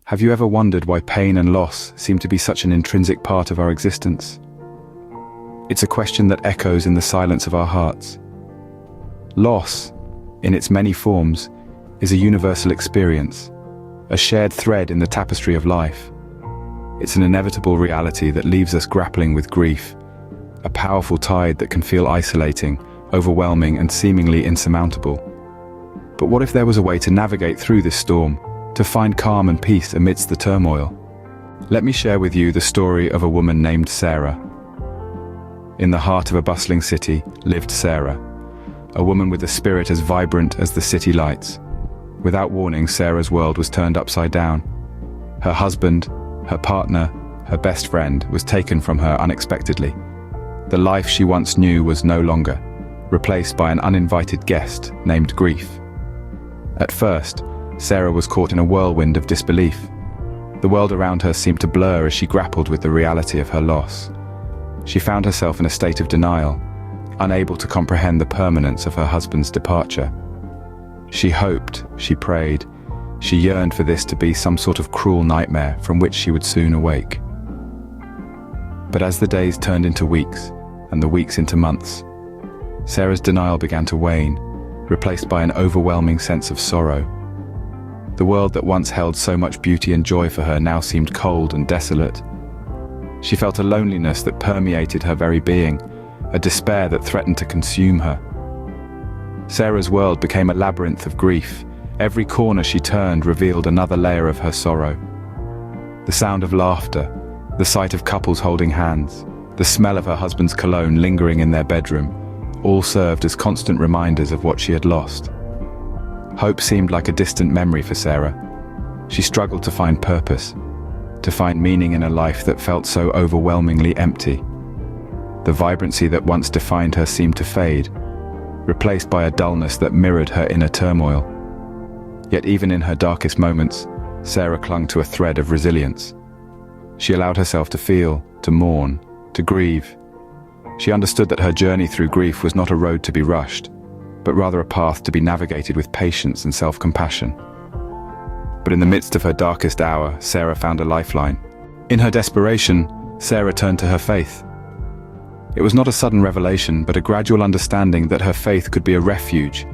Have you ever wondered why pain and loss seem to be such an intrinsic part of our existence? It's a question that echoes in the silence of our hearts. Loss, in its many forms, is a universal experience, a shared thread in the tapestry of life. It's an inevitable reality that leaves us grappling with grief, a powerful tide that can feel isolating, overwhelming, and seemingly insurmountable. But what if there was a way to navigate through this storm, to find calm and peace amidst the turmoil? Let me share with you the story of a woman named Sarah. In the heart of a bustling city lived Sarah, a woman with a spirit as vibrant as the city lights. Without warning, Sarah's world was turned upside down. Her husband, her partner, her best friend was taken from her unexpectedly. The life she once knew was no longer, replaced by an uninvited guest named grief. At first, Sarah was caught in a whirlwind of disbelief. The world around her seemed to blur as she grappled with the reality of her loss. She found herself in a state of denial, unable to comprehend the permanence of her husband's departure. She hoped, she prayed, she yearned for this to be some sort of cruel nightmare from which she would soon awake. But as the days turned into weeks, and the weeks into months, Sarah's denial began to wane, replaced by an overwhelming sense of sorrow. The world that once held so much beauty and joy for her now seemed cold and desolate. She felt a loneliness that permeated her very being, a despair that threatened to consume her. Sarah's world became a labyrinth of grief. Every corner she turned revealed another layer of her sorrow. The sound of laughter, the sight of couples holding hands, the smell of her husband's cologne lingering in their bedroom, all served as constant reminders of what she had lost. Hope seemed like a distant memory for Sarah. She struggled to find purpose, to find meaning in a life that felt so overwhelmingly empty. The vibrancy that once defined her seemed to fade, replaced by a dullness that mirrored her inner turmoil. Yet even in her darkest moments, Sarah clung to a thread of resilience. She allowed herself to feel, to mourn, to grieve. She understood that her journey through grief was not a road to be rushed, but rather a path to be navigated with patience and self-compassion. But in the midst of her darkest hour, Sarah found a lifeline. In her desperation, Sarah turned to her faith. It was not a sudden revelation, but a gradual understanding that her faith could be a refuge,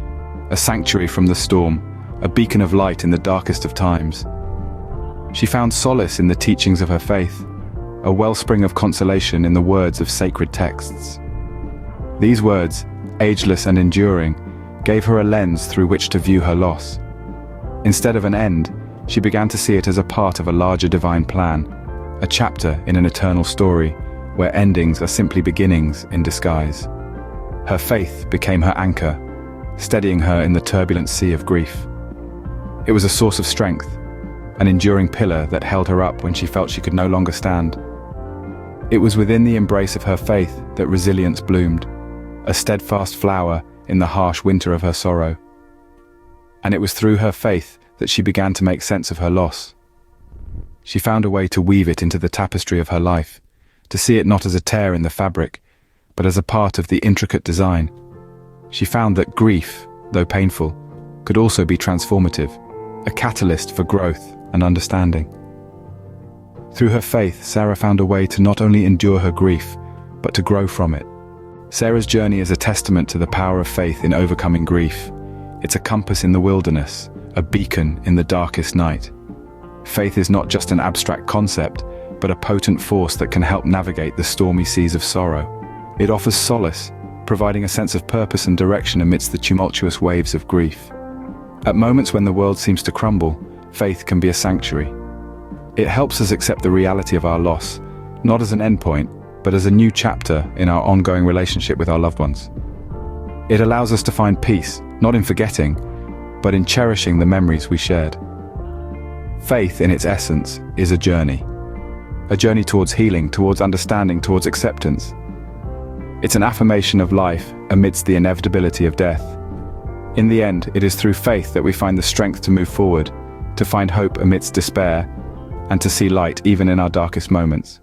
a sanctuary from the storm, a beacon of light in the darkest of times. She found solace in the teachings of her faith, a wellspring of consolation in the words of sacred texts. These words, ageless and enduring, gave her a lens through which to view her loss. Instead of an end, she began to see it as a part of a larger divine plan, a chapter in an eternal story, where endings are simply beginnings in disguise. Her faith became her anchor, steadying her in the turbulent sea of grief. It was a source of strength, an enduring pillar that held her up when she felt she could no longer stand. It was within the embrace of her faith that resilience bloomed, a steadfast flower in the harsh winter of her sorrow. And it was through her faith that she began to make sense of her loss. She found a way to weave it into the tapestry of her life, to see it not as a tear in the fabric, but as a part of the intricate design. She found that grief, though painful, could also be transformative, a catalyst for growth and understanding. Through her faith, Sarah found a way to not only endure her grief, but to grow from it. Sarah's journey is a testament to the power of faith in overcoming grief. It's a compass in the wilderness, a beacon in the darkest night. Faith is not just an abstract concept, but a potent force that can help navigate the stormy seas of sorrow. It offers solace, providing a sense of purpose and direction amidst the tumultuous waves of grief. At moments when the world seems to crumble, faith can be a sanctuary. It helps us accept the reality of our loss, not as an endpoint, but as a new chapter in our ongoing relationship with our loved ones. It allows us to find peace, not in forgetting, but in cherishing the memories we shared. Faith, in its essence, is a journey towards healing, towards understanding, towards acceptance. It's an affirmation of life amidst the inevitability of death. In the end, it is through faith that we find the strength to move forward, to find hope amidst despair, and to see light even in our darkest moments.